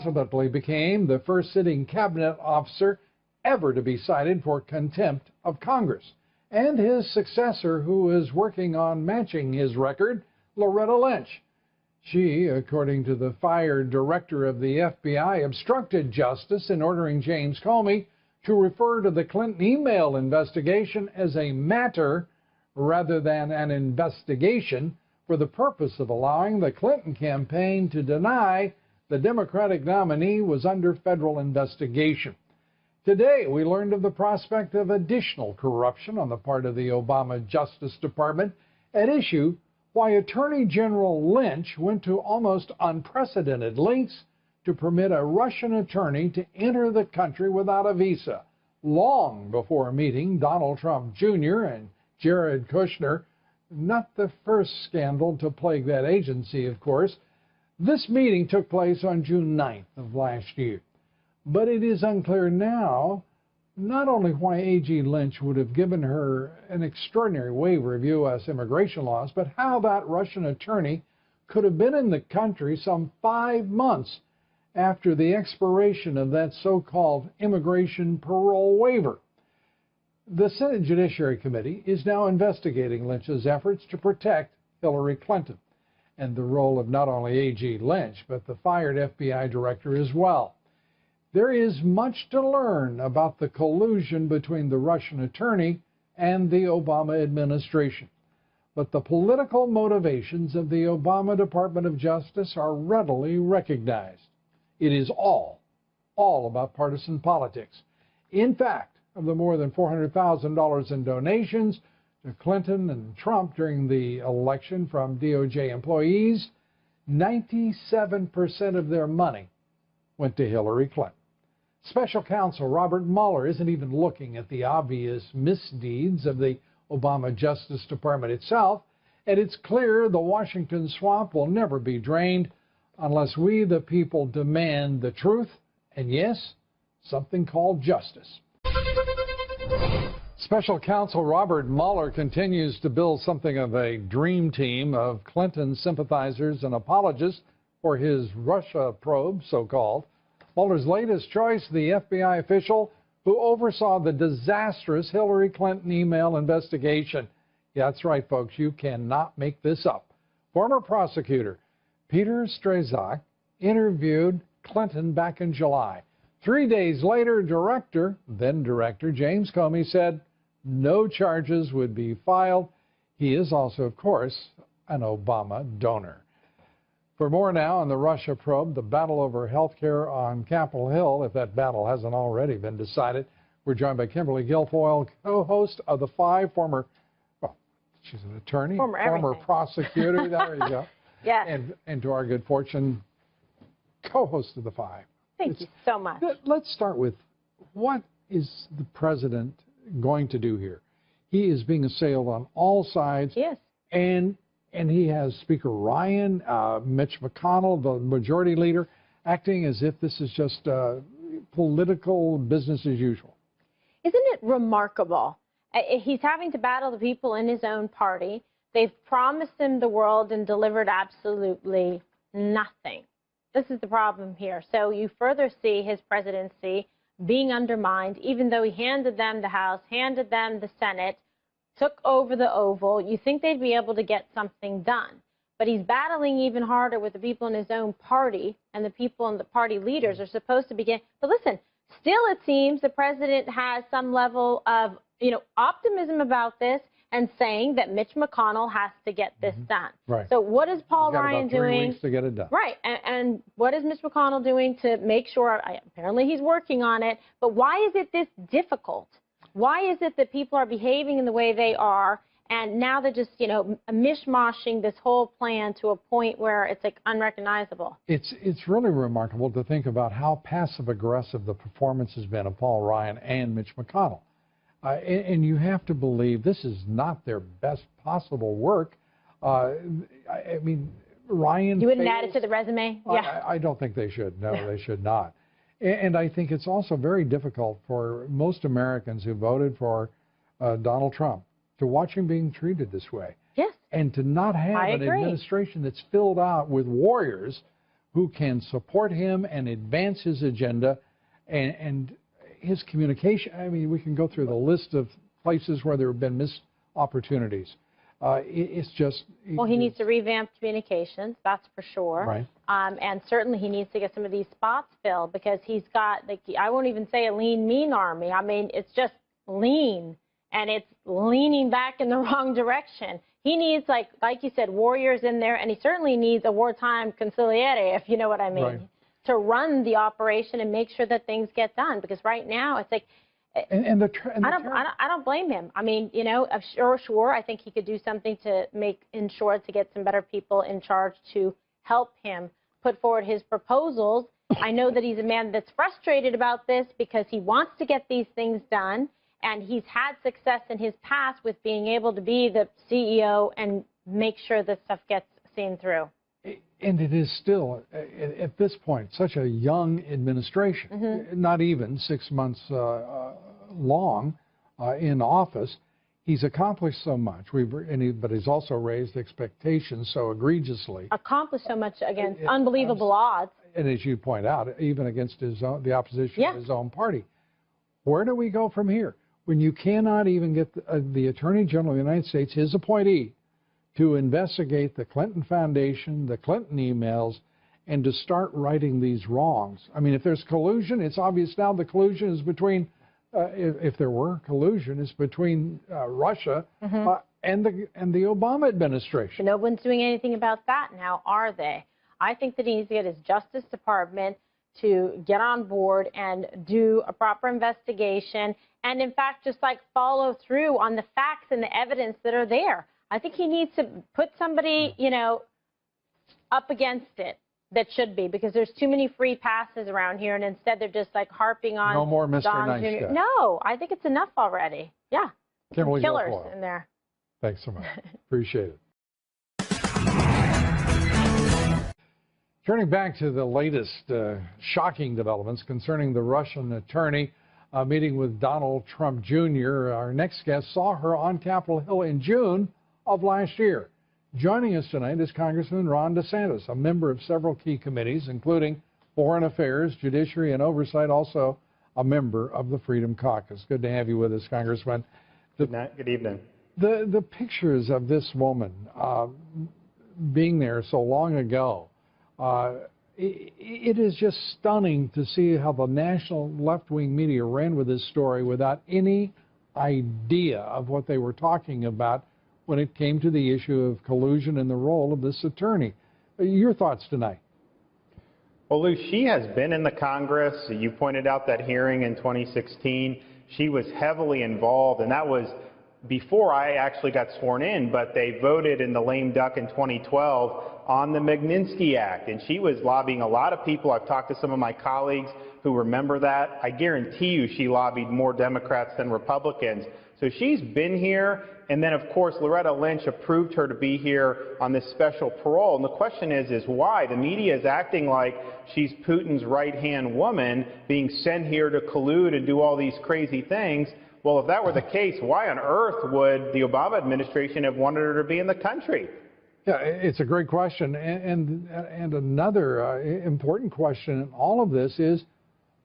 Ultimately became the first sitting cabinet officer ever to be cited for contempt of Congress. And his successor, who is working on matching his record, Loretta Lynch. She, according to the fired director of the FBI, obstructed justice in ordering James Comey to refer to the Clinton email investigation as a matter rather than an investigation for the purpose of allowing the Clinton campaign to deny the Democratic nominee was under federal investigation. Today, we learned of the prospect of additional corruption on the part of the Obama Justice Department, at issue why Attorney General Lynch went to almost unprecedented lengths to permit a Russian attorney to enter the country without a visa, long before meeting Donald Trump Jr. and Jared Kushner. Not the first scandal to plague that agency, of course. This meeting took place on June 9th of last year. But it is unclear now not only why A.G. Lynch would have given her an extraordinary waiver of U.S. immigration laws, but how that Russian attorney could have been in the country some 5 months after the expiration of that so-called immigration parole waiver. The Senate Judiciary Committee is now investigating Lynch's efforts to protect Hillary Clinton, and the role of not only A.G. Lynch, but the fired FBI director as well. There is much to learn about the collusion between the Russian attorney and the Obama administration. But the political motivations of the Obama Department of Justice are readily recognized. It is all about partisan politics. In fact, of the more than $400,000 in donations to Clinton and Trump during the election from DOJ employees, 97% of their money went to Hillary Clinton. Special counsel Robert Mueller isn't even looking at the obvious misdeeds of the Obama Justice Department itself, and it's clear the Washington swamp will never be drained unless we, the people, demand the truth and, yes, something called justice. Special counsel Robert Mueller continues to build something of a dream team of Clinton sympathizers and apologists for his Russia probe, so-called. Mueller's latest choice, the FBI official who oversaw the disastrous Hillary Clinton email investigation. Yeah, that's right, folks. You cannot make this up. Former prosecutor Peter Strzok interviewed Clinton back in July. 3 days later, then Director James Comey said no charges would be filed. He is also, of course, an Obama donor. For more now on the Russia probe, the battle over health care on Capitol Hill, if that battle hasn't already been decided, we're joined by Kimberly Guilfoyle, co-host of The Five, she's an attorney, former prosecutor, there you go. Yes. And to our good fortune, co-host of The Five. Thank you so much. Let's start with, what is the president going to do here? He is being assailed on all sides. Yes. And he has Speaker Ryan, Mitch McConnell, the majority leader, acting as if this is just political business as usual. Isn't it remarkable? He's having to battle the people in his own party. They've promised him the world and delivered absolutely nothing. This is the problem here. So you further see his presidency being undermined, even though he handed them the House, handed them the Senate, took over the Oval. You think they'd be able to get something done. But he's battling even harder with the people in his own party, and the people and the party leaders are supposed to begin. But listen, still it seems the president has some level of, optimism about this and saying that Mitch McConnell has to get this done. Right. So what is Paul Ryan doing? 3 weeks to get it done. Right. And what is Mitch McConnell doing to make sure? Apparently he's working on it. But why is it this difficult? Why is it that people are behaving in the way they are, and now they're just, mishmashing this whole plan to a point where it's like unrecognizable? It's really remarkable to think about how passive-aggressive the performance has been of Paul Ryan and Mitch McConnell. And you have to believe this is not their best possible work. Ryan... You wouldn't add it to the resume? Yeah. I don't think they should. No, they should not. And I think it's also very difficult for most Americans who voted for Donald Trump to watch him being treated this way. Yes. And to not have an administration that's filled out with warriors who can support him and advance his agenda and his communication. I mean, we can go through the list of places where there have been missed opportunities. It's just... Well, he needs to revamp communications, that's for sure. Right. And certainly he needs to get some of these spots filled, because he's got, like, I won't even say a lean, mean army. I mean, it's just lean, and it's leaning back in the wrong direction. He needs, like you said, warriors in there, and he certainly needs a wartime consigliere, if you know what I mean, right, to run the operation and make sure that things get done. Because right now it's like, I don't blame him. I mean, you know, sure, I think he could do something to ensure to get some better people in charge to help him put forward his proposals. I know that he's a man that's frustrated about this because he wants to get these things done, and he's had success in his past with being able to be the CEO and make sure this stuff gets seen through. And it is still, at this point, such a young administration, not even 6 months long in office. He's accomplished so much, but he's also raised expectations so egregiously. Accomplished so much against unbelievable odds. And as you point out, even against the opposition of his own party. Where do we go from here? When you cannot even get the Attorney General of the United States, his appointee, to investigate the Clinton Foundation, the Clinton emails, and to start righting these wrongs. I mean, if there's collusion, it's obvious now the collusion is between, if there were collusion, it's between Russia and the Obama administration. No one's doing anything about that now, are they? I think that he needs to get his Justice Department to get on board and do a proper investigation, and in fact just like follow through on the facts and the evidence that are there. I think he needs to put somebody, you know, up against it that should be, because there's too many free passes around here, and instead they're just like harping on no more Mr. Don Nice Jr. Guy. No, I think it's enough already. Yeah, Kimberly killers Guilfoyle. in there. Thanks so much. Appreciate it. Turning back to the latest shocking developments concerning the Russian attorney meeting with Donald Trump Jr., our next guest saw her on Capitol Hill in June of last year. Joining us tonight is Congressman Ron DeSantis, a member of several key committees, including Foreign Affairs, Judiciary, and Oversight, also a member of the Freedom Caucus. Good to have you with us, Congressman. Good evening. The pictures of this woman being there so long ago, it is just stunning to see how the national left-wing media ran with this story without any idea of what they were talking about when it came to the issue of collusion and the role of this attorney. Your thoughts tonight? Well, Lou, she has been in the Congress. You pointed out that hearing in 2016. She was heavily involved, and that was before I actually got sworn in, but they voted in the lame duck in 2012 on the Magnitsky Act, and she was lobbying a lot of people. I've talked to some of my colleagues who remember that. I guarantee you she lobbied more Democrats than Republicans. So she's been here, and then, of course, Loretta Lynch approved her to be here on this special parole. And the question is why? The media is acting like she's Putin's right-hand woman being sent here to collude and do all these crazy things. Well, if that were the case, why on earth would the Obama administration have wanted her to be in the country? Yeah, it's a great question. And another important question in all of this is,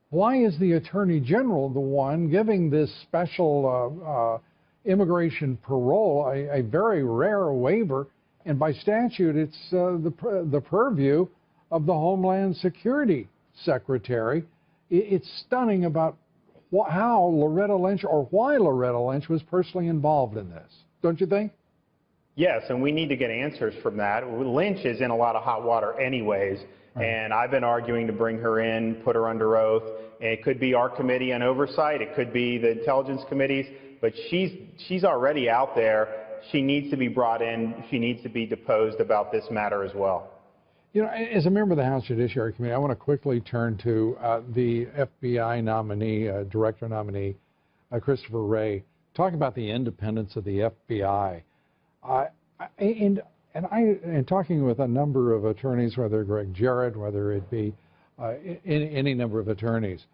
why is the Attorney General the one giving this special immigration parole, a very rare waiver, and by statute it's the purview of the Homeland Security Secretary? It's stunning about how Loretta Lynch, or why Loretta Lynch, was personally involved in this, don't you think? Yes, and we need to get answers from that. Lynch is in a lot of hot water anyways, and I've been arguing to bring her in, put her under oath. And it could be our committee on oversight, it could be the intelligence committees, but she's already out there. She needs to be brought in. She needs to be deposed about this matter as well. You know, as a member of the House Judiciary Committee, I want to quickly turn to the FBI nominee, director nominee, Christopher Wray. Talk about the independence of the FBI. And talking with a number of attorneys, whether Greg Jarrett, whether it be any number of attorneys,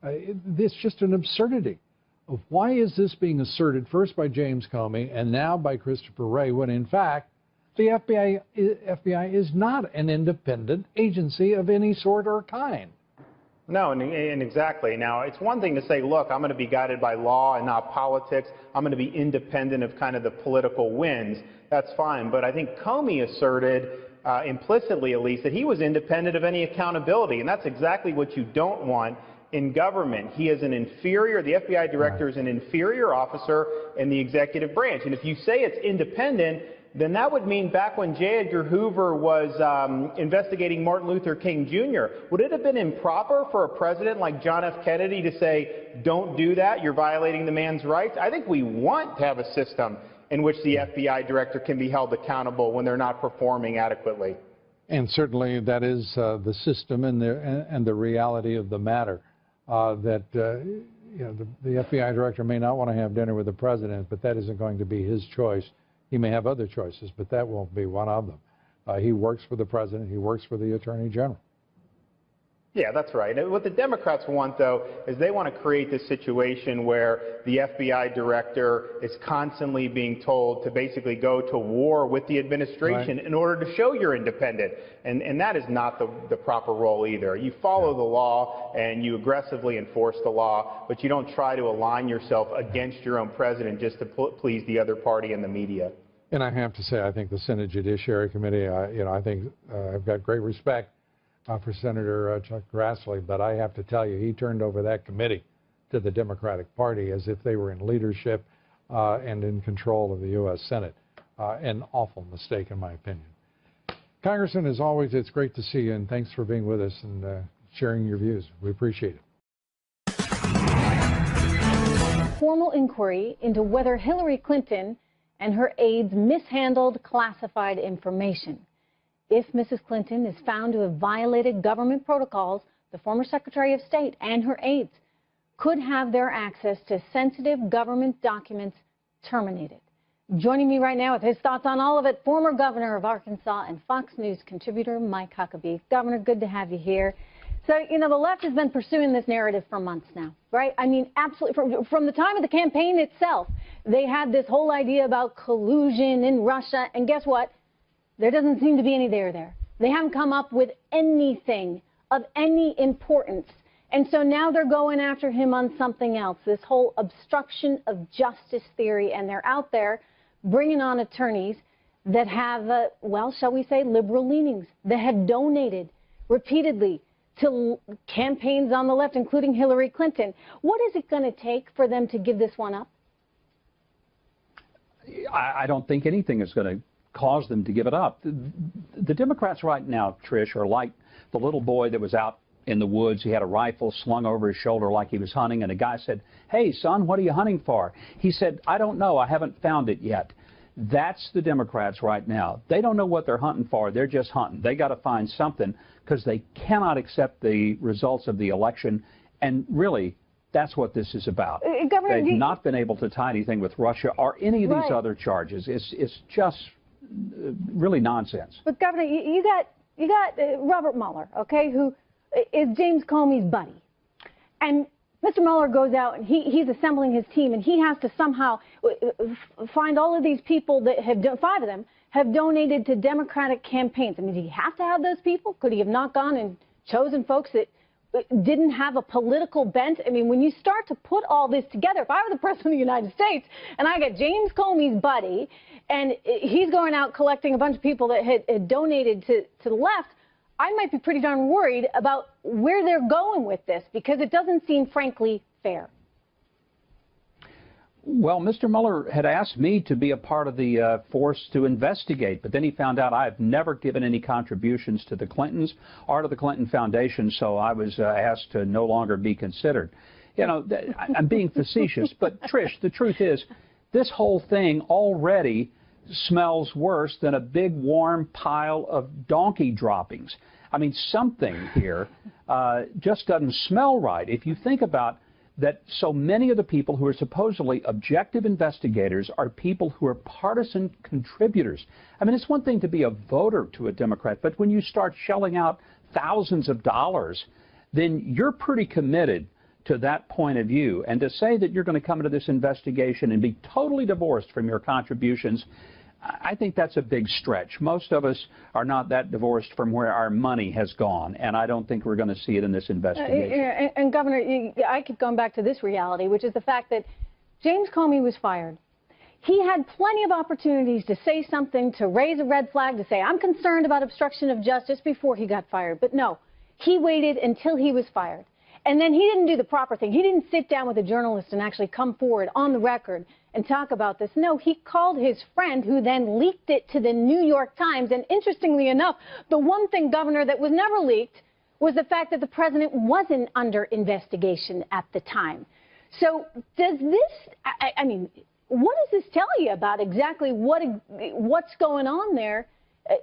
it's just an absurdity of why is this being asserted first by James Comey and now by Christopher Wray, when in fact The FBI is not an independent agency of any sort or kind. No, and exactly. Now, it's one thing to say, look, I'm going to be guided by law and not politics. I'm going to be independent of kind of the political winds. That's fine. But I think Comey asserted, implicitly at least, that he was independent of any accountability. And that's exactly what you don't want in government. He is an inferior, the FBI director is an inferior officer in the executive branch. And if you say it's independent, then that would mean back when J. Edgar Hoover was investigating Martin Luther King Jr., would it have been improper for a president like John F. Kennedy to say, don't do that, you're violating the man's rights? I think we want to have a system in which the FBI director can be held accountable when they're not performing adequately. And certainly that is the system and the reality of the matter. The FBI director may not want to have dinner with the president, but that isn't going to be his choice. He may have other choices, but that won't be one of them. He works for the president. He works for the attorney general. Yeah, that's right. And what the Democrats want, though, is they want to create this situation where the FBI director is constantly being told to basically go to war with the administration in order to show you're independent. And that is not the proper role either. You follow the law and you aggressively enforce the law, but you don't try to align yourself against your own president just to please the other party and the media. And I have to say, I think the Senate Judiciary Committee, I think I've got great respect for Senator Chuck Grassley, but I have to tell you, he turned over that committee to the Democratic Party as if they were in leadership and in control of the U.S. Senate. An awful mistake, in my opinion. Congressman, as always, it's great to see you, and thanks for being with us and sharing your views. We appreciate it. Formal inquiry into whether Hillary Clinton and her aides mishandled classified information. If Mrs. Clinton is found to have violated government protocols, the former Secretary of State and her aides could have their access to sensitive government documents terminated. Joining me right now with his thoughts on all of it, former governor of Arkansas and Fox News contributor Mike Huckabee. Governor, good to have you here. So, the left has been pursuing this narrative for months now, right? I mean, absolutely. From the time of the campaign itself, they had this whole idea about collusion in Russia. And guess what? There doesn't seem to be any there. They haven't come up with anything of any importance. And so now they're going after him on something else, this whole obstruction of justice theory. And they're out there bringing on attorneys that have, shall we say, liberal leanings, that have donated repeatedly to campaigns on the left, including Hillary Clinton. What is it going to take for them to give this one up? I don't think anything is going to cause them to give it up. The Democrats right now, Trish, are like the little boy that was out in the woods. He had a rifle slung over his shoulder like he was hunting, and a guy said, "Hey, son, what are you hunting for?" He said, "I don't know. I haven't found it yet." That's the Democrats right now. They don't know what they're hunting for. They're just hunting. They got to find something because they cannot accept the results of the election. And really, that's what this is about. Governor, they've not been able to tie anything with Russia or any of these other charges. It's just really nonsense. But Governor, you got Robert Mueller, okay, who is James Comey's buddy, and Mr. Mueller goes out and he's assembling his team, and he has to somehow find all of these people that have 5 of them have donated to Democratic campaigns. I mean, did he have to have those people? Could he have not gone and chosen folks that didn't have a political bent? I mean, when you start to put all this together, if I were the President of the United States and I got James Comey's buddy and he's going out collecting a bunch of people that had donated to the left, I might be pretty darn worried about where they're going with this, because it doesn't seem, frankly, fair. Well, Mr. Mueller had asked me to be a part of the force to investigate, but then he found out I've never given any contributions to the Clintons or to the Clinton Foundation, so I was asked to no longer be considered. I'm being facetious, but Trish, the truth is, this whole thing already smells worse than a big warm pile of donkey droppings. I mean, something here just doesn't smell right. If you think about that, so many of the people who are supposedly objective investigators are people who are partisan contributors. I mean, it's one thing to be a voter to a Democrat, but when you start shelling out thousands of dollars, then you're pretty committed to that point of view. And to say that you're going to come into this investigation and be totally divorced from your contributions, I think that's a big stretch. Most of us are not that divorced from where our money has gone, and I don't think we're going to see it in this investigation. And Governor, I keep going back to this reality, which is the fact that James Comey was fired. He had plenty of opportunities to say something, to raise a red flag, to say, I'm concerned about obstruction of justice before he got fired. But no, he waited until he was fired. And then he didn't do the proper thing. He didn't sit down with a journalist and actually come forward on the record and talk about this. No, he called his friend, who then leaked it to the New York Times. And interestingly enough, the one thing, Governor, that was never leaked was the fact that the president wasn't under investigation at the time. So does this, I mean, what does this tell you about exactly what's going on there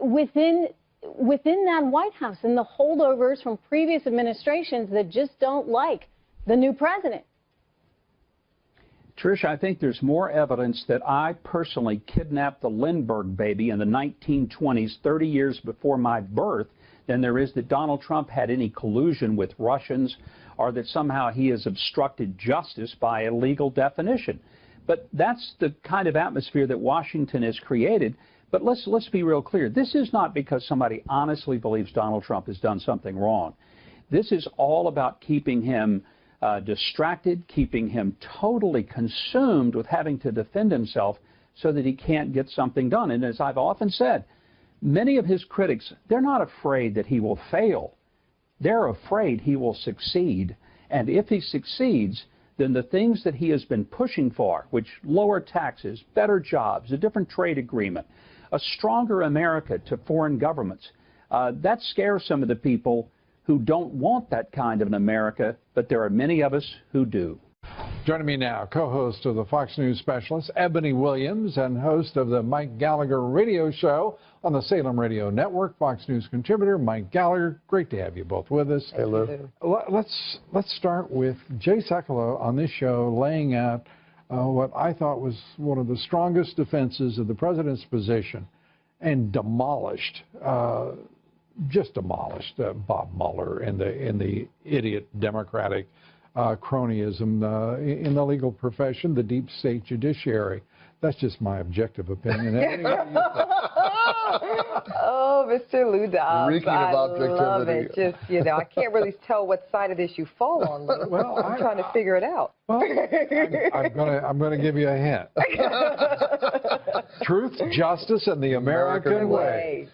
within that White House and the holdovers from previous administrations that just don't like the new president? Trish, I think there's more evidence that I personally kidnapped the Lindbergh baby in the 1920s, 30 years before my birth, than there is that Donald Trump had any collusion with Russians or that somehow he has obstructed justice by illegal definition. But that's the kind of atmosphere that Washington has created. But let's be real clear. This is not because somebody honestly believes Donald Trump has done something wrong. This is all about keeping him distracted, keeping him totally consumed with having to defend himself so that he can't get something done. And as I've often said, many of his critics, they're not afraid that he will fail. They're afraid he will succeed. And if he succeeds, then the things that he has been pushing for, which lower taxes, better jobs, a different trade agreement, a stronger America to foreign governments, that scares some of the people who don't want that kind of an America, but there are many of us who do. Joining me now, co-host of the Fox News Specialist, Ebony Williams, and host of the Mike Gallagher radio show on the Salem Radio Network, Fox News contributor Mike Gallagher. Great to have you both with us. Hey, Lou. Let's start with Jay Sekulow on this show laying out what I thought was one of the strongest defenses of the president's position, and demolished, just demolished Bob Mueller and the idiot Democratic cronyism in the legal profession, the deep state judiciary. That's just my objective opinion. Oh, Mr. Lou Dobbs, Reeking of I objectivity. love it. Just, I can't really tell what side of this you fall on, Lou. Well, I'm trying to figure it out. Well, I'm gonna give you a hint. Truth, justice, and the American way.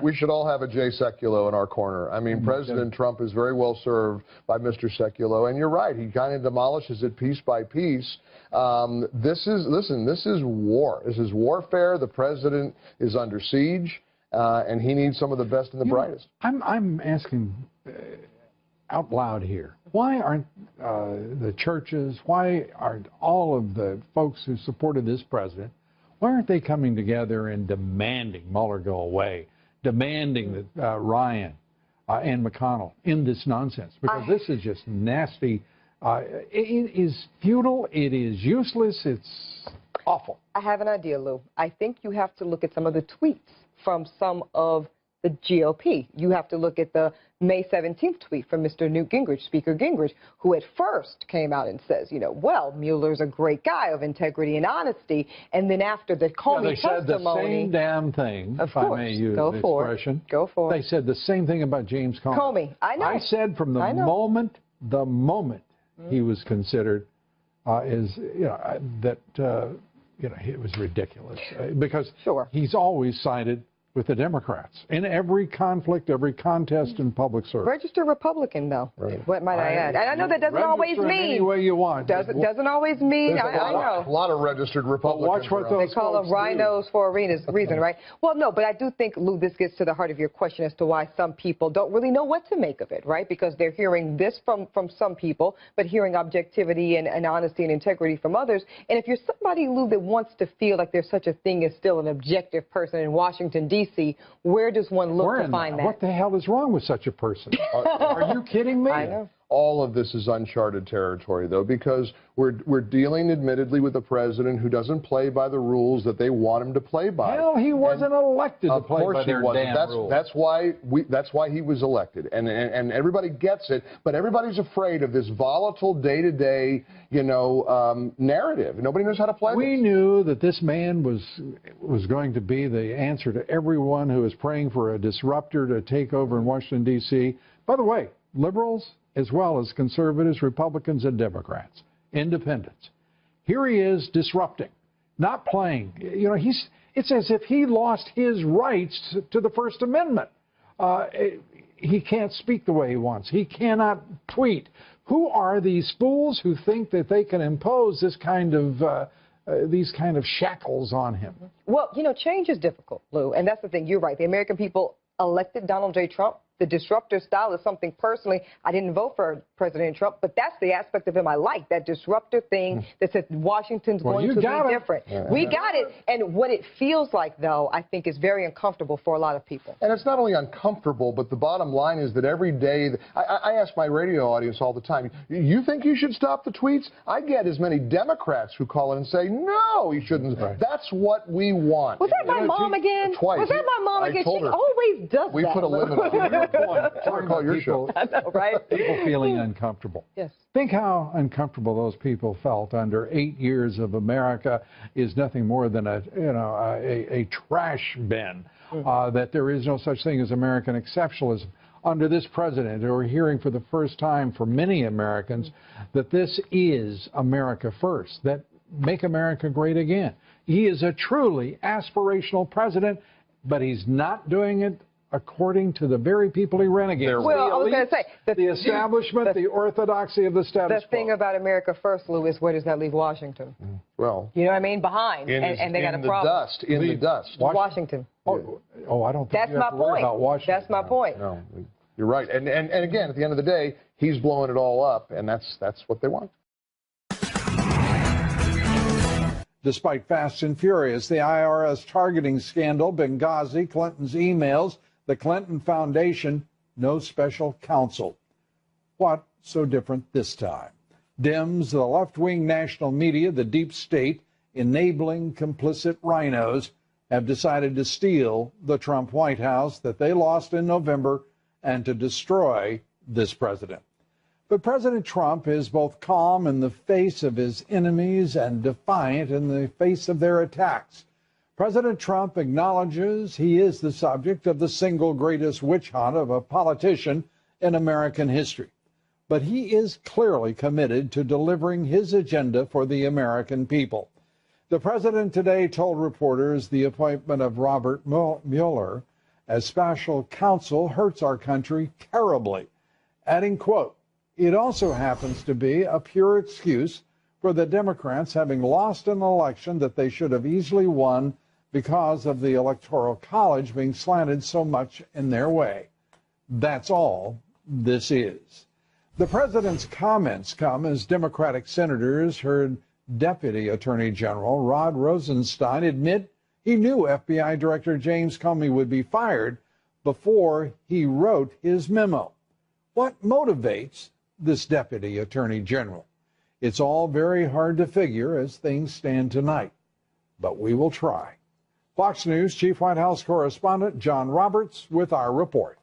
We should all have a Jay Sekulow in our corner. I mean, President Trump is very well served by Mr. Sekulow, and you're right. He kind of demolishes it piece by piece. This is war. This is warfare. The president is under siege, and he needs some of the best and the brightest. I'm asking out loud here. Why aren't the churches, why aren't all of the folks who supported this president, why aren't they coming together and demanding Mueller go away, demanding that Ryan and McConnell end this nonsense? Because this is just nasty. It is futile. It is useless. It's awful. I have an idea, Lou. I think you have to look at some of the tweets from some of the GOP. You have to look at the May 17th tweet from Mr. Newt Gingrich, Speaker Gingrich, who at first came out and says, well, Mueller's a great guy of integrity and honesty. And then after the Comey testimony... They said the same damn thing, if I may use the expression. Go for it. They said the same thing about James Comey. I know. I said from the moment he was considered it was ridiculous because he's always sided with the Democrats in every conflict, every contest in public service. Registered Republican, though. Right. What might I add? And I know that doesn't always mean. Any way you want. Doesn't always mean. I know. A lot of registered Republicans. Watch what those they call them rhinos for a reason, right? Well, no, but I do think, Lou, this gets to the heart of your question as to why some people don't really know what to make of it, right? Because they're hearing this from some people, but hearing objectivity and honesty and integrity from others. And if you're somebody, Lou, that wants to feel like there's such a thing as still an objective person in Washington, D.C., where does one look to find that? What the hell is wrong with such a person? Are you kidding me? I know. all of this is uncharted territory, though, because we're dealing, admittedly, with a president who doesn't play by the rules that they want him to play by. Hell, he wasn't elected to play by their damn rules. That's why he was elected, and everybody gets it. But everybody's afraid of this volatile, day-to-day, narrative. Nobody knows how to play. We knew that this man was going to be the answer to everyone who is praying for a disruptor to take over in Washington, D.C. By the way, liberals as well as conservatives, Republicans, and Democrats, independents. Here he is disrupting, not playing. It's as if he lost his rights to the First Amendment. He can't speak the way he wants. He cannot tweet. Who are these fools who think that they can impose this kind of these kind of shackles on him? Well, change is difficult, Lou, and that's the thing. You're right. The American people elected Donald J. Trump. The disruptor style is something personally, I didn't vote for President Trump, but that's the aspect of him I like, that disruptor thing that said Washington's going to be different. We got it. And what it feels like, though, I think is very uncomfortable for a lot of people. And it's not only uncomfortable, but the bottom line is that every day, I ask my radio audience all the time, you think you should stop the tweets? I get as many Democrats who call in and say, no, he shouldn't. Right. That's what we want. Was that my mom again? Twice. Was that my mom again? She always does that. We put a limit on it. Call your show. I know, right? People feeling uncomfortable. Yes. Think how uncomfortable those people felt under 8 years of America is nothing more than a trash bin. That there is no such thing as American exceptionalism. Under this president, we're hearing for the first time for many Americans that this is America first. That make America great again. He is a truly aspirational president, but he's not doing it according to the very people he ran against. Well, I was going to say, the establishment, the orthodoxy of the status quo. The thing about America first, Lou, is where does that leave Washington? Well, you know what I mean? Behind. And they got a problem. In the dust. Washington. Oh, I don't think that's you have to worry about Washington. That's my point. No, you're right. And again, at the end of the day, he's blowing it all up, and that's what they want. Despite Fast and Furious, the IRS targeting scandal, Benghazi, Clinton's emails, the Clinton Foundation, no special counsel. What so different this time? Dems, the left-wing national media, the deep state, enabling complicit rhinos, have decided to steal the Trump White House that they lost in November and to destroy this president. But President Trump is both calm in the face of his enemies and defiant in the face of their attacks. President Trump acknowledges he is the subject of the single greatest witch hunt of a politician in American history. But he is clearly committed to delivering his agenda for the American people. The president today told reporters the appointment of Robert Mueller as special counsel hurts our country terribly, adding, quote, "It also happens to be a pure excuse for the Democrats having lost an election that they should have easily won because of the Electoral College being slanted so much in their way. That's all this is." The president's comments come as Democratic senators heard Deputy Attorney General Rod Rosenstein admit he knew FBI Director James Comey would be fired before he wrote his memo. What motivates this Deputy Attorney General? It's all very hard to figure as things stand tonight, but we will try. Fox News Chief White House Correspondent John Roberts with our report.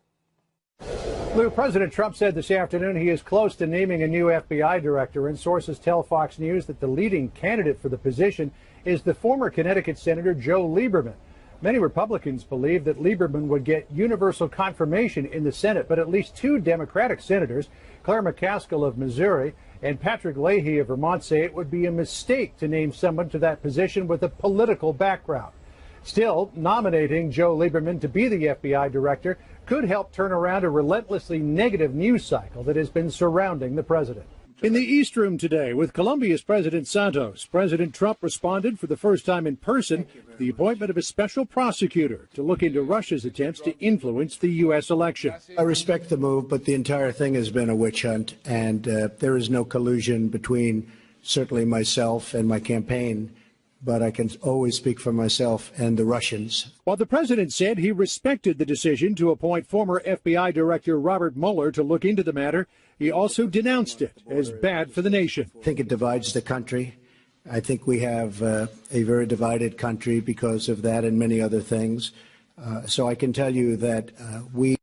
Lou, President Trump said this afternoon he is close to naming a new FBI director, and sources tell Fox News that the leading candidate for the position is the former Connecticut Senator Joe Lieberman. Many Republicans believe that Lieberman would get universal confirmation in the Senate, but at least two Democratic senators, Claire McCaskill of Missouri and Patrick Leahy of Vermont, say it would be a mistake to name someone to that position with a political background. Still, nominating Joe Lieberman to be the FBI director could help turn around a relentlessly negative news cycle that has been surrounding the president. In the East Room today with Colombia's President Santos, President Trump responded for the first time in person to the appointment of a special prosecutor to look into Russia's attempts to influence the U.S. election. I respect the move, but the entire thing has been a witch hunt, and there is no collusion between certainly myself and my campaign but I can always speak for myself and the Russians. While the president said he respected the decision to appoint former FBI Director Robert Mueller to look into the matter, he also denounced it as bad for the nation. I think it divides the country. I think we have a very divided country because of that and many other things. So I can tell you that we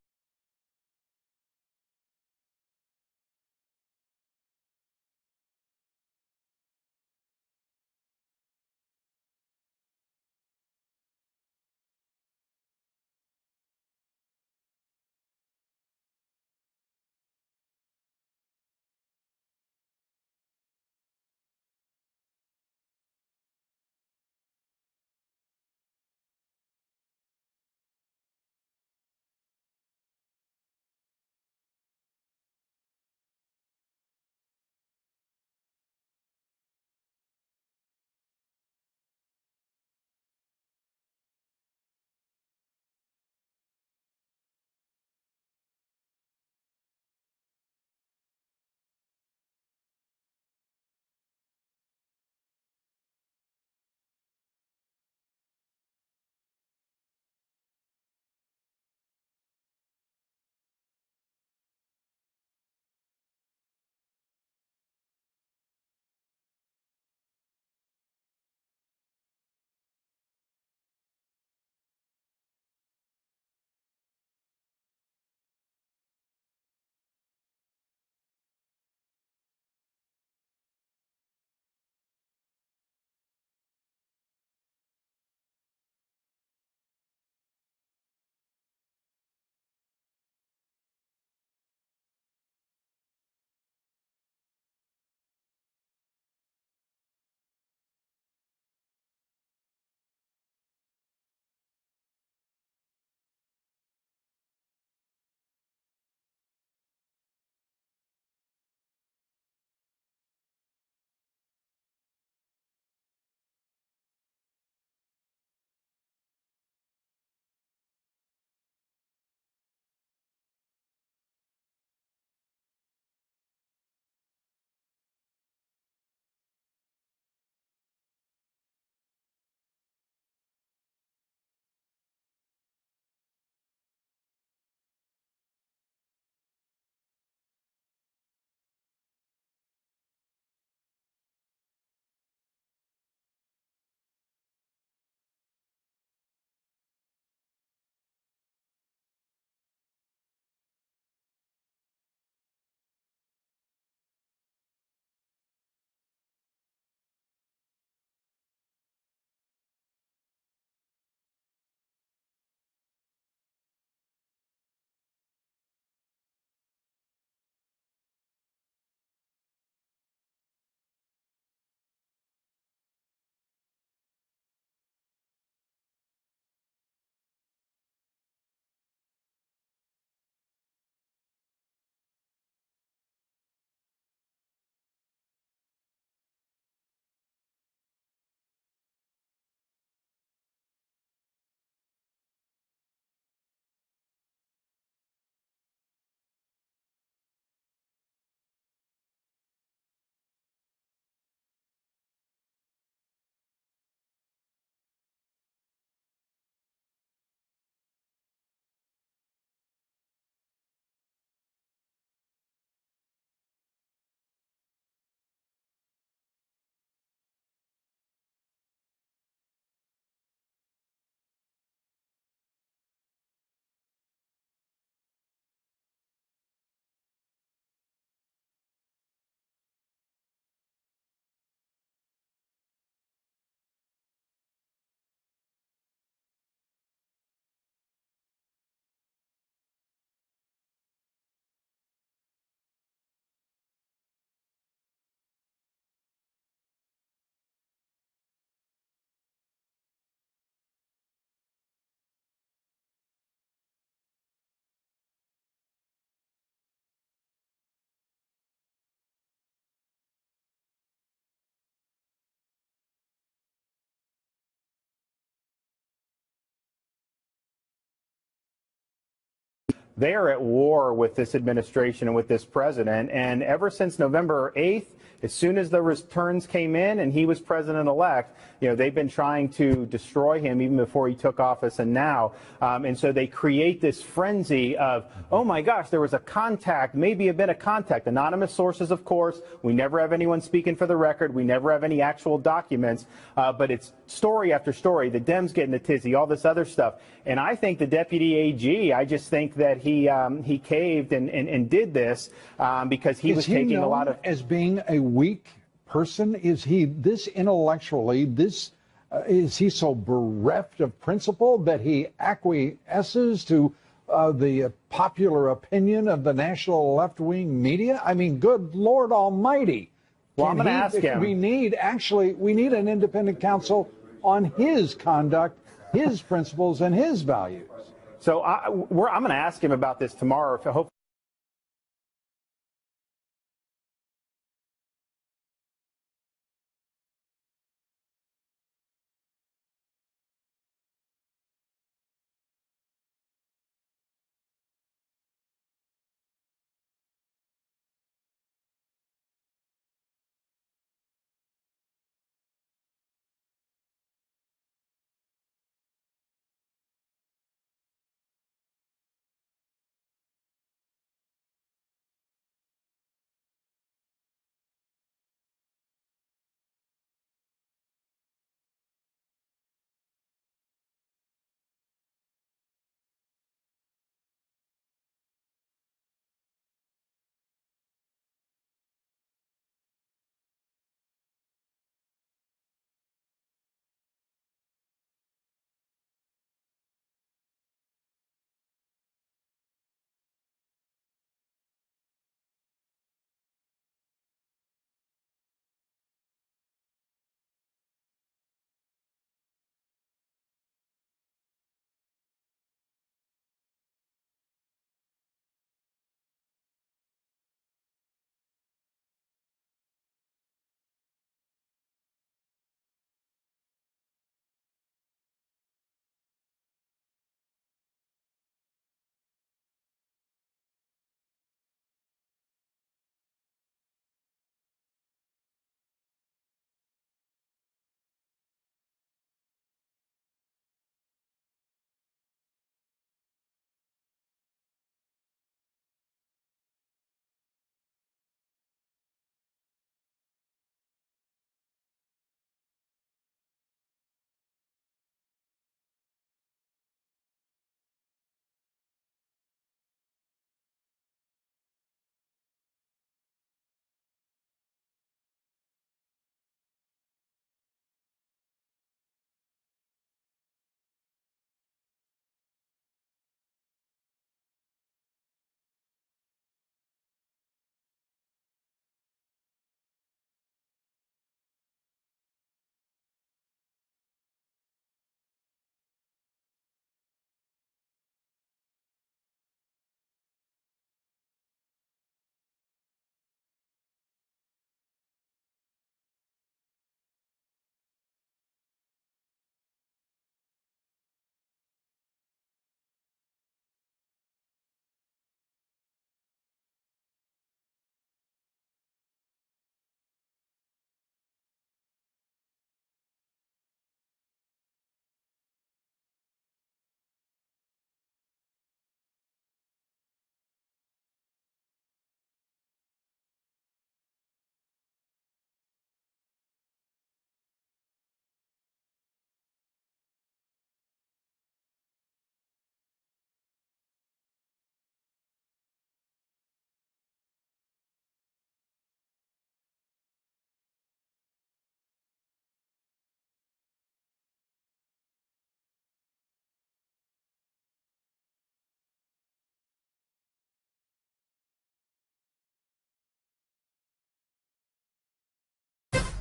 they are at war with this administration and with this president. And ever since November 8th, as soon as the returns came in and he was president-elect, they've been trying to destroy him even before he took office and now. And so they create this frenzy of, oh, my gosh, there was a contact, maybe a bit of contact. Anonymous sources, of course. We never have anyone speaking for the record. We never have any actual documents. But it's story after story. The Dems getting a tizzy, all this other stuff. And I think the deputy AG, I just think that he caved and did this because he was taking a lot of... As being a weak person? Is he this intellectually, is he so bereft of principle that he acquiesces to the popular opinion of the national left-wing media? I mean, good Lord Almighty. Well, I'm going to ask him. We need an independent counsel on his conduct, his principles, and his values. So I'm going to ask him about this tomorrow. Hopefully.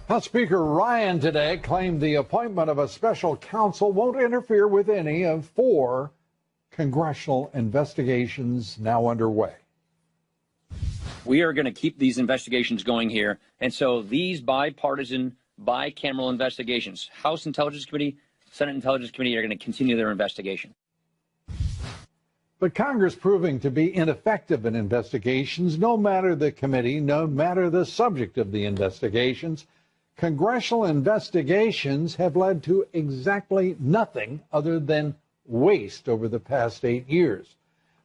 House Speaker Ryan today claimed the appointment of a special counsel won't interfere with any of 4 congressional investigations now underway. We are going to keep these investigations going here. And so these bipartisan, bicameral investigations, House Intelligence Committee, Senate Intelligence Committee, are going to continue their investigation. But Congress proving to be ineffective in investigations, no matter the committee, no matter the subject of the investigations. Congressional investigations have led to exactly nothing other than waste over the past 8 years.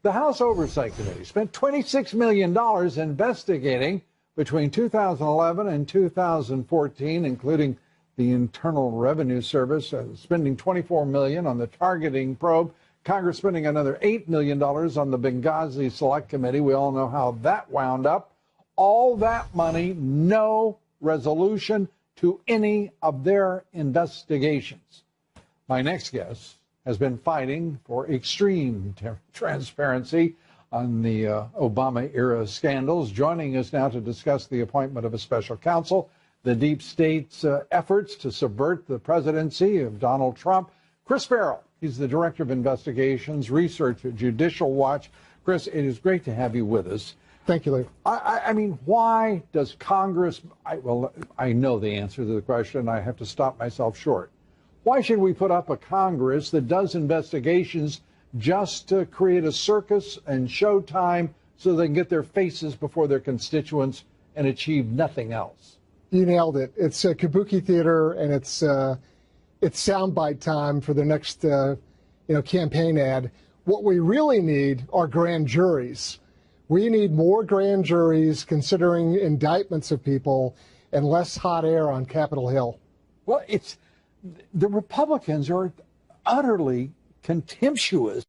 The House Oversight Committee spent $26 million investigating between 2011 and 2014, including the Internal Revenue Service spending $24 million on the targeting probe, Congress spending another $8 million on the Benghazi Select Committee. We all know how that wound up. All that money, no resolution to any of their investigations. My next guest has been fighting for extreme transparency on the Obama-era scandals. Joining us now to discuss the appointment of a special counsel, the deep state's efforts to subvert the presidency of Donald Trump, Chris Farrell. He's the Director of Investigations Research at Judicial Watch. Chris, it is great to have you with us. Thank you, Lou. I mean, why does Congress, I know the answer to the question. I have to stop myself short. Why should we put up a Congress that does investigations just to create a circus and showtime so they can get their faces before their constituents and achieve nothing else? You nailed it. It's a kabuki theater, and it's soundbite time for the next campaign ad. What we really need are grand juries. We need more grand juries considering indictments of people and less hot air on Capitol Hill. Well, the Republicans are utterly contemptuous.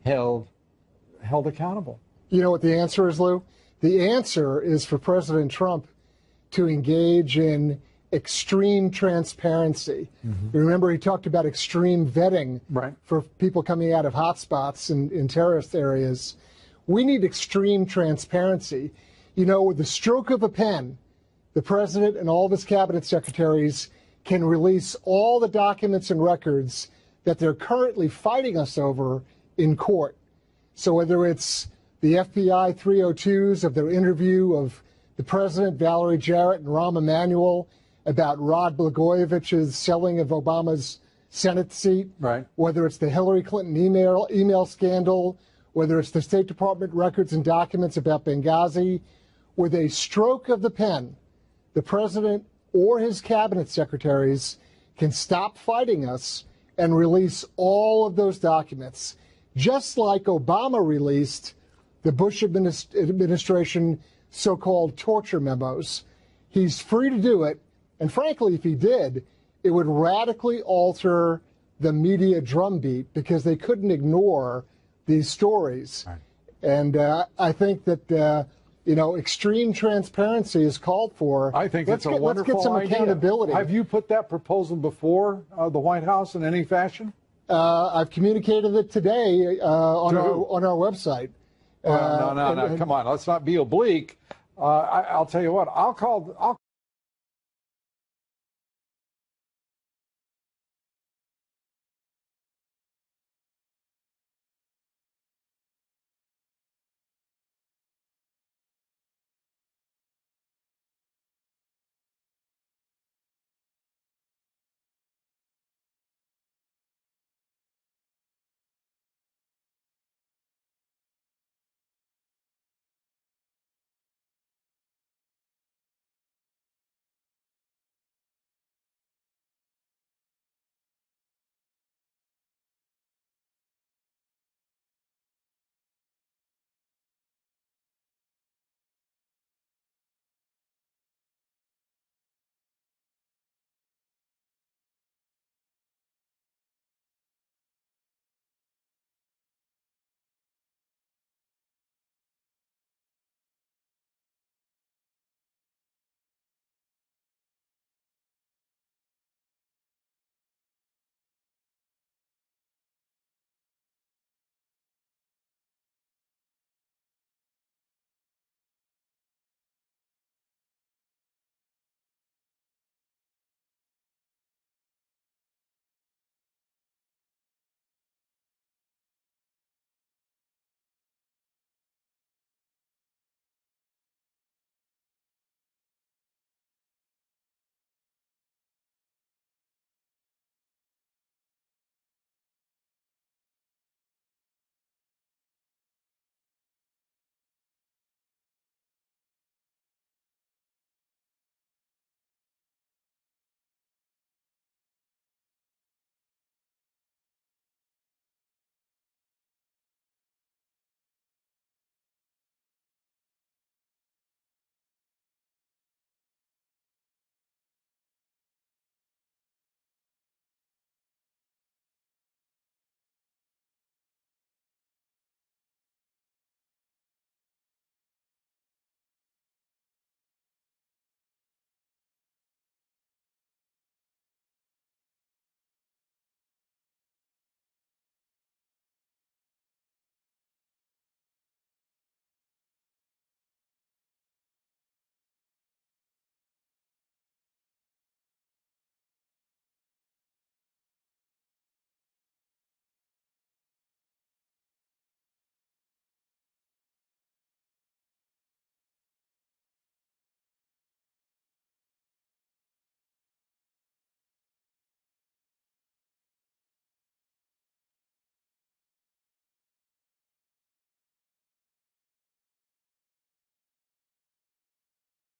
Held accountable. You know what the answer is, Lou? The answer is for President Trump to engage in extreme transparency. Mm-hmm. Remember, he talked about extreme vetting for people coming out of hotspots in terrorist areas. We need extreme transparency. You know, with the stroke of a pen, the president and all of his cabinet secretaries can release all the documents and records that they're currently fighting us over in court. So whether it's the FBI 302s of their interview of the president, Valerie Jarrett, and Rahm Emanuel about Rod Blagojevich's selling of Obama's Senate seat, whether it's the Hillary Clinton email scandal, whether it's the State Department records and documents about Benghazi, with a stroke of the pen, the president or his cabinet secretaries can stop fighting us and release all of those documents, just like Obama released the Bush administration so-called torture memos. He's free to do it, and frankly, if he did, it would radically alter the media drumbeat because they couldn't ignore these stories. And I think that extreme transparency is called for. I think it's a wonderful idea. Let's get some accountability. Have you put that proposal before the White House in any fashion? I've communicated it today on our website. No, come on, let's not be oblique. I'll tell you what, I'll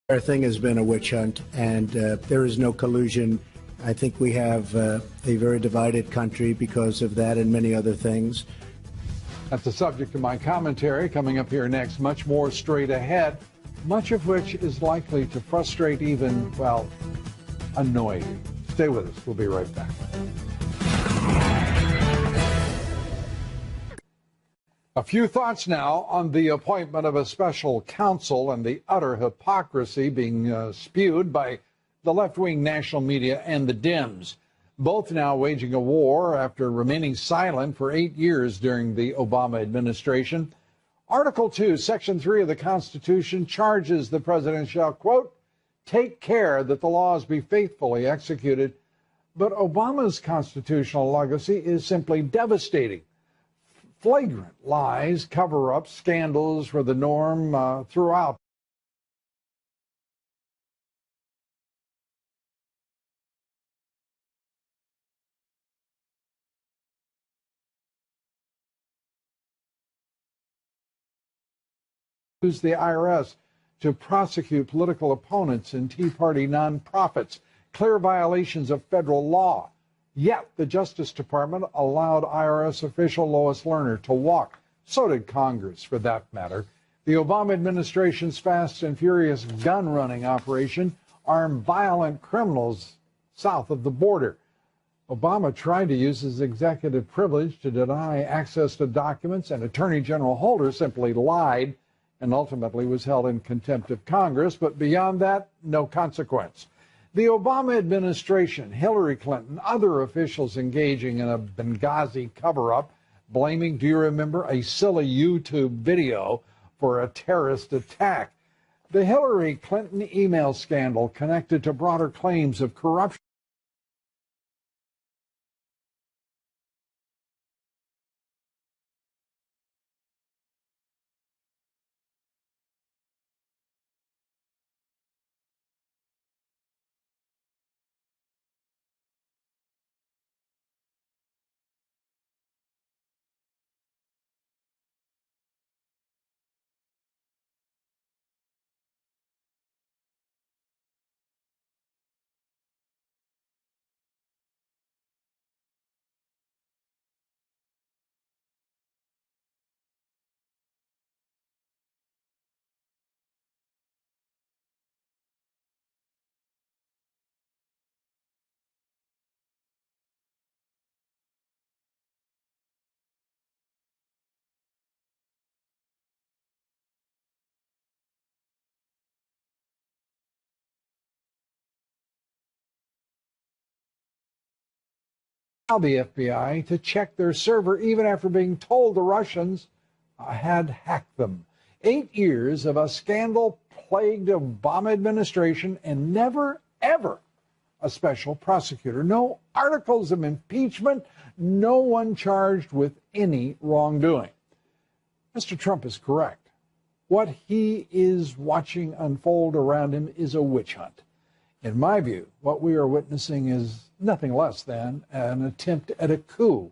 Our thing has been a witch hunt, and there is no collusion. I think we have a very divided country because of that and many other things. That's the subject of my commentary coming up here next. Much more straight ahead, much of which is likely to frustrate, even, well, annoy you. Stay with us. We'll be right back. A few thoughts now on the appointment of a special counsel and the utter hypocrisy being spewed by the left-wing national media and the Dems, both now waging a war after remaining silent for 8 years during the Obama administration. Article 2, Section 3 of the Constitution charges the president shall, quote, take care that the laws be faithfully executed. But Obama's constitutional legacy is simply devastating. Flagrant lies, cover-ups, scandals were the norm throughout. Use the IRS to prosecute political opponents and Tea Party nonprofits, clear violations of federal law. Yet the Justice Department allowed IRS official Lois Lerner to walk. So did Congress, for that matter. The Obama administration's fast and furious gun-running operation armed violent criminals south of the border. Obama tried to use his executive privilege to deny access to documents, and Attorney General Holder simply lied and ultimately was held in contempt of Congress. But beyond that, no consequence. The Obama administration, Hillary Clinton, other officials engaging in a Benghazi cover-up, blaming, do you remember, a silly YouTube video for a terrorist attack. The Hillary Clinton email scandal connected to broader claims of corruption. The FBI to check their server even after being told the Russians had hacked them. 8 years of a scandal-plagued Obama administration and never, ever a special prosecutor. No articles of impeachment, no one charged with any wrongdoing. Mr. Trump is correct. What he is watching unfold around him is a witch hunt. In my view, what we are witnessing is nothing less than an attempt at a coup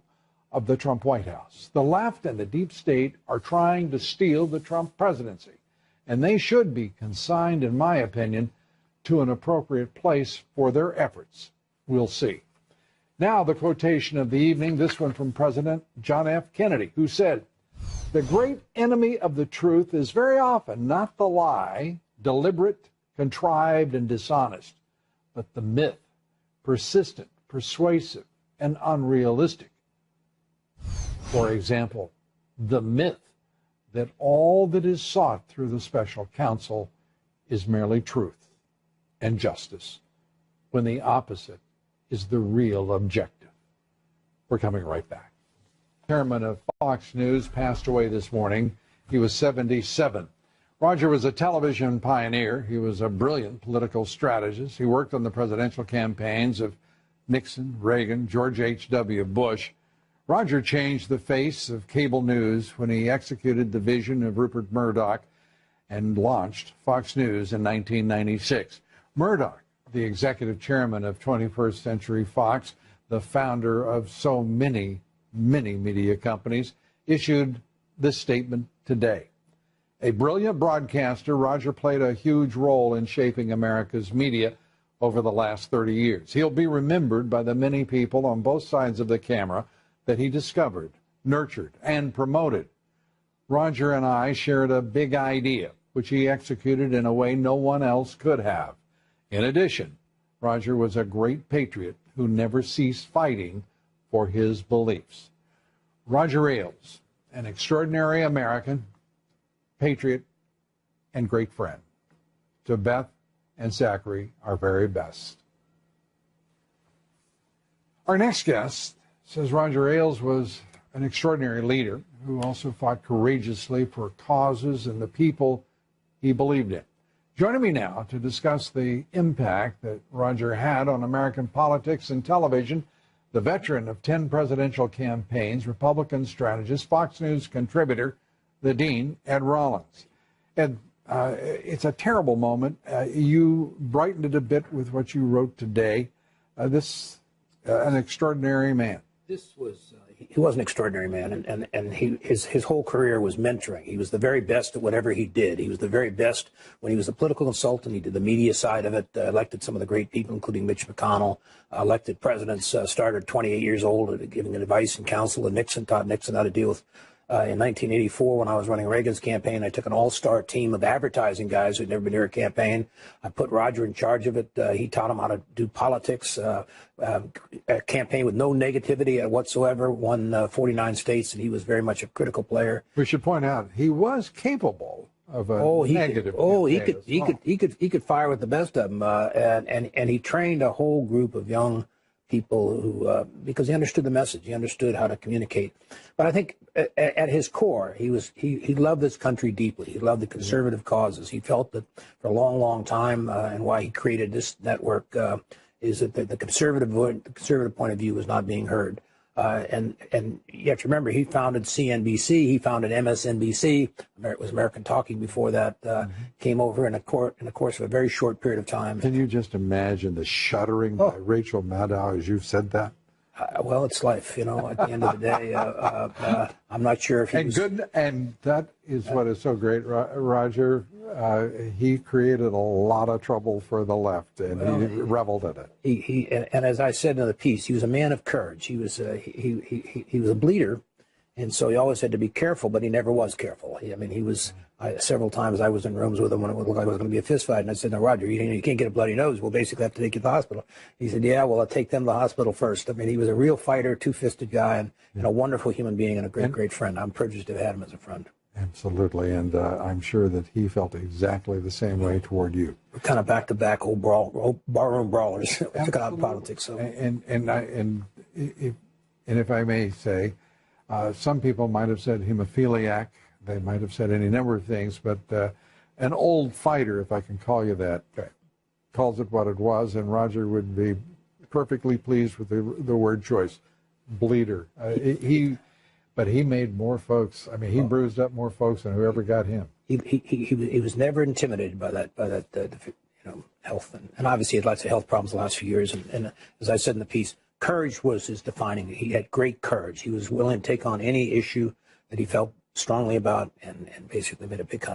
of the Trump White House. The left and the deep state are trying to steal the Trump presidency, and they should be consigned, in my opinion, to an appropriate place for their efforts. We'll see. Now, the quotation of the evening, this one from President John F. Kennedy, who said, "The great enemy of the truth is very often not the lie, deliberate, contrived, and dishonest, but the myth, persistent, persuasive, and unrealistic." For example, the myth that all that is sought through the special counsel is merely truth and justice, when the opposite is the real objective. We're coming right back. Chairman of Fox News passed away this morning. He was 77. Roger was a television pioneer. He was a brilliant political strategist. He worked on the presidential campaigns of Nixon, Reagan, George H.W. Bush. Roger changed the face of cable news when he executed the vision of Rupert Murdoch and launched Fox News in 1996. Murdoch, the executive chairman of 21st Century Fox, the founder of so many media companies, issued this statement today. A brilliant broadcaster, Roger played a huge role in shaping America's media over the last 30 years. He'll be remembered by the many people on both sides of the camera that he discovered, nurtured, and promoted. Roger and I shared a big idea, which he executed in a way no one else could have. In addition, Roger was a great patriot who never ceased fighting for his beliefs. Roger Ailes, an extraordinary American, patriot, and great friend. To Beth and Zachary, our very best. Our next guest says Roger Ailes was an extraordinary leader who also fought courageously for causes and the people he believed in. Joining me now to discuss the impact that Roger had on American politics and television, the veteran of 10 presidential campaigns, Republican strategist, Fox News contributor, the Dean, Ed Rollins. Ed, it's a terrible moment. You brightened it a bit with what you wrote today. An extraordinary man. He was an extraordinary man, and his whole career was mentoring. He was the very best at whatever he did. He was the very best when he was a political consultant. He did the media side of it, elected some of the great people, including Mitch McConnell, elected presidents, started at 28 years old, giving advice and counsel, and Nixon taught Nixon how to deal with. In 1984, when I was running Reagan's campaign, I took an all-star team of advertising guys who'd never been near a campaign. I put Roger in charge of it. He taught him how to do politics, a campaign with no negativity whatsoever, won 49 states, and he was very much a critical player. We should point out he was capable of a negative. He could fire with the best of them, and he trained a whole group of young people who, because he understood the message, he understood how to communicate. But I think at his core, he loved this country deeply. He loved the conservative causes. He felt that for a long, long time, and why he created this network, is that the conservative point of view was not being heard. And you have to remember, he founded CNBC, he founded MSNBC. It was American Talking before that. Came over in the course of a very short period of time. Can you just imagine the shuddering by Rachel Maddow as you've said that? Well, it's life, you know. At the end of the day, I'm not sure if he was... And that is what is so great, Roger. He created a lot of trouble for the left, and he reveled in it. And as I said in the piece, he was a man of courage. He was a bleeder, and so he always had to be careful, but he never was careful. He was... several times I was in rooms with him when it looked like it was going to be a fist fight, and I said, "No, Roger, you can't get a bloody nose. We'll basically have to take you to the hospital." He said, "Yeah, well, I'll take them to the hospital first." He was a real fighter, two-fisted guy, and a wonderful human being and a great friend. I'm privileged to have had him as a friend. Absolutely, and I'm sure that he felt exactly the same way toward you. We're kind of back-to-back old barroom brawlers. We took it out in politics. So. And if I may say, some people might have said hemophiliac. They might have said any number of things, but an old fighter, if I can call you that, calls it what it was, and Roger would be perfectly pleased with the word choice, bleeder. But he made more folks. He bruised up more folks than whoever got him. He was never intimidated by that health, and obviously he had lots of health problems the last few years. And as I said in the piece, courage was his defining. He had great courage. He was willing to take on any issue that he felt strongly about, and basically made a big contribution.